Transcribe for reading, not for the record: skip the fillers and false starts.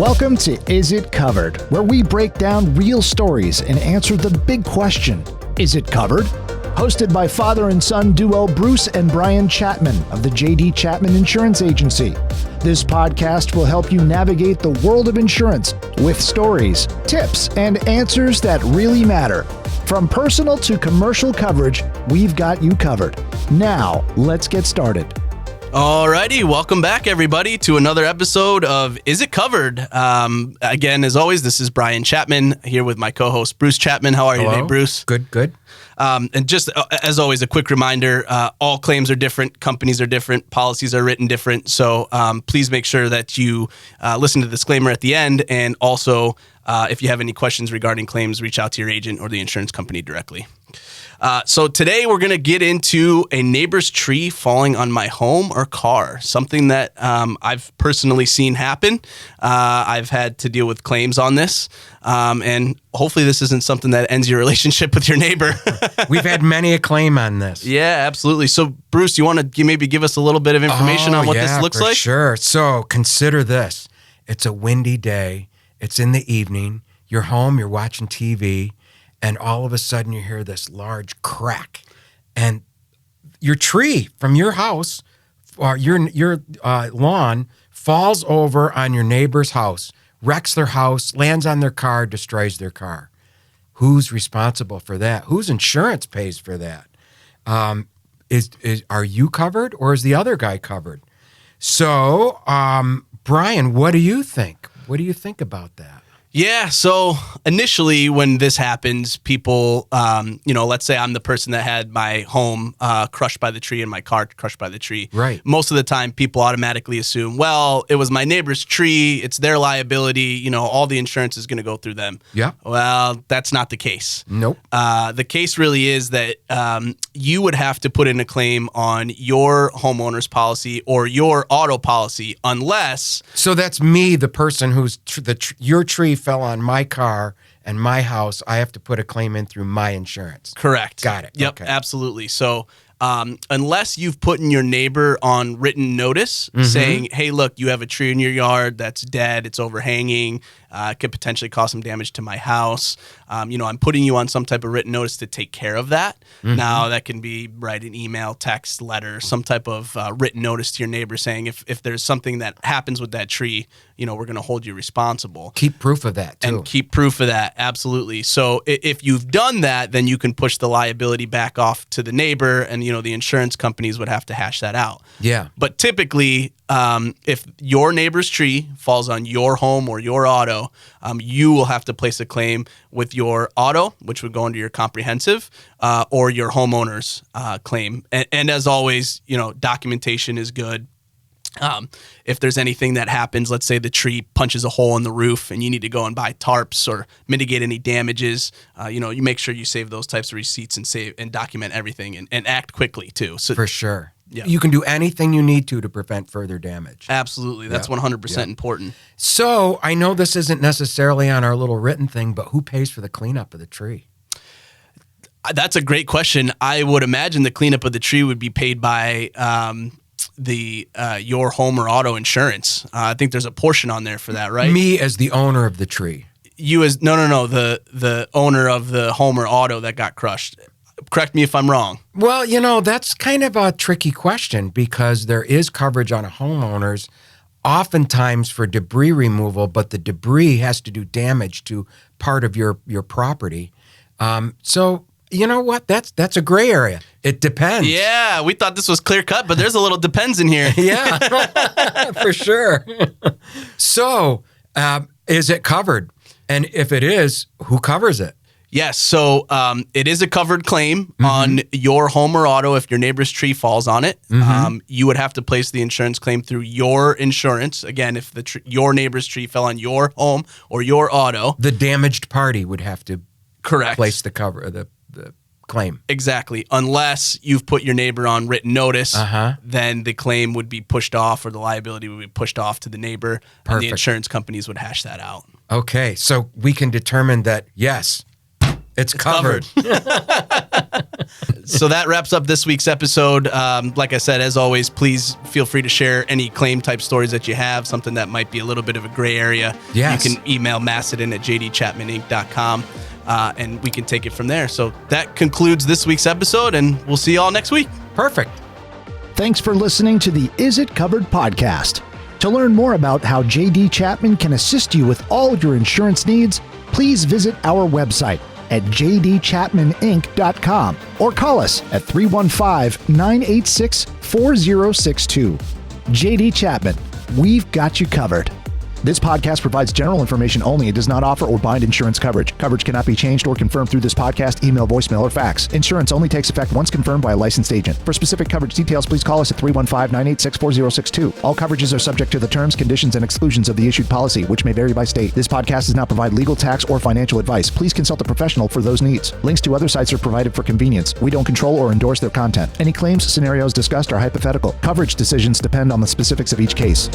Welcome to Is It Covered, where we break down real stories and answer the big question, is it covered? Hosted by father and son duo Bruce and Brian Chapman of the J.D. Chapman Insurance Agency. This podcast will help you navigate the world of insurance with stories, tips, and answers that really matter. From personal to commercial coverage, we've got you covered. Now, let's get started. Alrighty, welcome back everybody to another episode of Is It Covered? Again, as always, this is Brian Chapman here with my co-host Bruce Chapman. How are you today, Bruce? Good. And just as always, a quick reminder, all claims are different, companies are different, policies are written different. So please make sure that you listen to the disclaimer at the end. And also, if you have any questions regarding claims, reach out to your agent or the insurance company directly. So today we're going to get into a neighbor's tree falling on my home or car, something that I've personally seen happen. I've had to deal with claims on this, and hopefully this isn't something that ends your relationship with your neighbor. We've had many a claim on this. Yeah, absolutely. So Bruce, you want to maybe give us a little bit of information on what this looks like? Sure. So consider this. It's a windy day. It's in the evening. You're home, you're watching TV. And all of a sudden you hear this large crack, and your tree from your house or your lawn falls over on your neighbor's house, wrecks their house, lands on their car, destroys their car. Who's responsible for that? Whose insurance pays for that? Are you covered, or is the other guy covered? So, Brian, what do you think? What do you think about that? Yeah, so initially when this happens, people, let's say I'm the person that had my home crushed by the tree and my car crushed by the tree. Right. Most of the time, people automatically assume, well, it was my neighbor's tree, it's their liability, all the insurance is going to go through them. Yeah. Well, that's not the case. Nope. The case really is that you would have to put in a claim on your homeowner's policy or your auto policy unless... So that's me, the person whose your tree fell on my car and my house. I have to put a claim in through my insurance. Correct. Got it. Yep, okay. Absolutely. So unless you've put in your neighbor on written notice saying, hey, look, you have a tree in your yard that's dead, it's overhanging, could potentially cause some damage to my house. I'm putting you on some type of written notice to take care of that. Now that can be write an email, text, letter, some type of written notice to your neighbor saying if there's something that happens with that tree, we're going to hold you responsible. Keep proof of that, too. And keep proof of that, absolutely. So if you've done that, then you can push the liability back off to the neighbor, and the insurance companies would have to hash that out. Yeah. But typically, if your neighbor's tree falls on your home or your auto, you will have to place a claim with your auto, which would go into your comprehensive, or your homeowner's claim. And as always, documentation is good. If there's anything that happens, let's say the tree punches a hole in the roof and you need to go and buy tarps or mitigate any damages, you make sure you save those types of receipts and save and document everything and act quickly too. So for sure. Yeah. You can do anything you need to prevent further damage. Absolutely. That's 100% important. So I know this isn't necessarily on our little written thing, but who pays for the cleanup of the tree? That's a great question. I would imagine the cleanup of the tree would be paid by your home or auto insurance. I think there's a portion on there for that, right? Me as the owner of the tree. You as no, the owner of the home or auto that got crushed. Correct me if I'm wrong. Well, that's kind of a tricky question because there is coverage on a homeowner's oftentimes for debris removal, but the debris has to do damage to part of your property. So you know what? That's a gray area. It depends. Yeah, we thought this was clear cut, but there's a little depends in here. Yeah, for sure. So, is it covered? And if it is, who covers it? Yes, so it is a covered claim on your home or auto if your neighbor's tree falls on it. You would have to place the insurance claim through your insurance. Again, if your neighbor's tree fell on your home or your auto. The damaged party would have to place the cover the claim. Exactly. Unless you've put your neighbor on written notice, then the claim would be pushed off or the liability would be pushed off to the neighbor. Perfect. And the insurance companies would hash that out. Okay, so we can determine that, yes, it's covered. So that wraps up this week's episode. Like I said, as always, please feel free to share any claim type stories that you have, something that might be a little bit of a gray area. Yes. You can email massedin@jdchapmaninc.com, and we can take it from there. So that concludes this week's episode, and we'll see you all next week. Perfect. Thanks for listening to the Is It Covered podcast. To learn more about how JD Chapman can assist you with all your insurance needs, please visit our website at jdchapmaninc.com or call us at 315-986-4062. JD Chapman, we've got you covered. This podcast provides general information only. It does not offer or bind insurance coverage. Coverage cannot be changed or confirmed through this podcast, email, voicemail, or fax. Insurance only takes effect once confirmed by a licensed agent. For specific coverage details, please call us at 315-986-4062. All coverages are subject to the terms, conditions, and exclusions of the issued policy, which may vary by state. This podcast does not provide legal, tax, or financial advice. Please consult a professional for those needs. Links to other sites are provided for convenience. We don't control or endorse their content. Any claims scenarios discussed are hypothetical. Coverage decisions depend on the specifics of each case.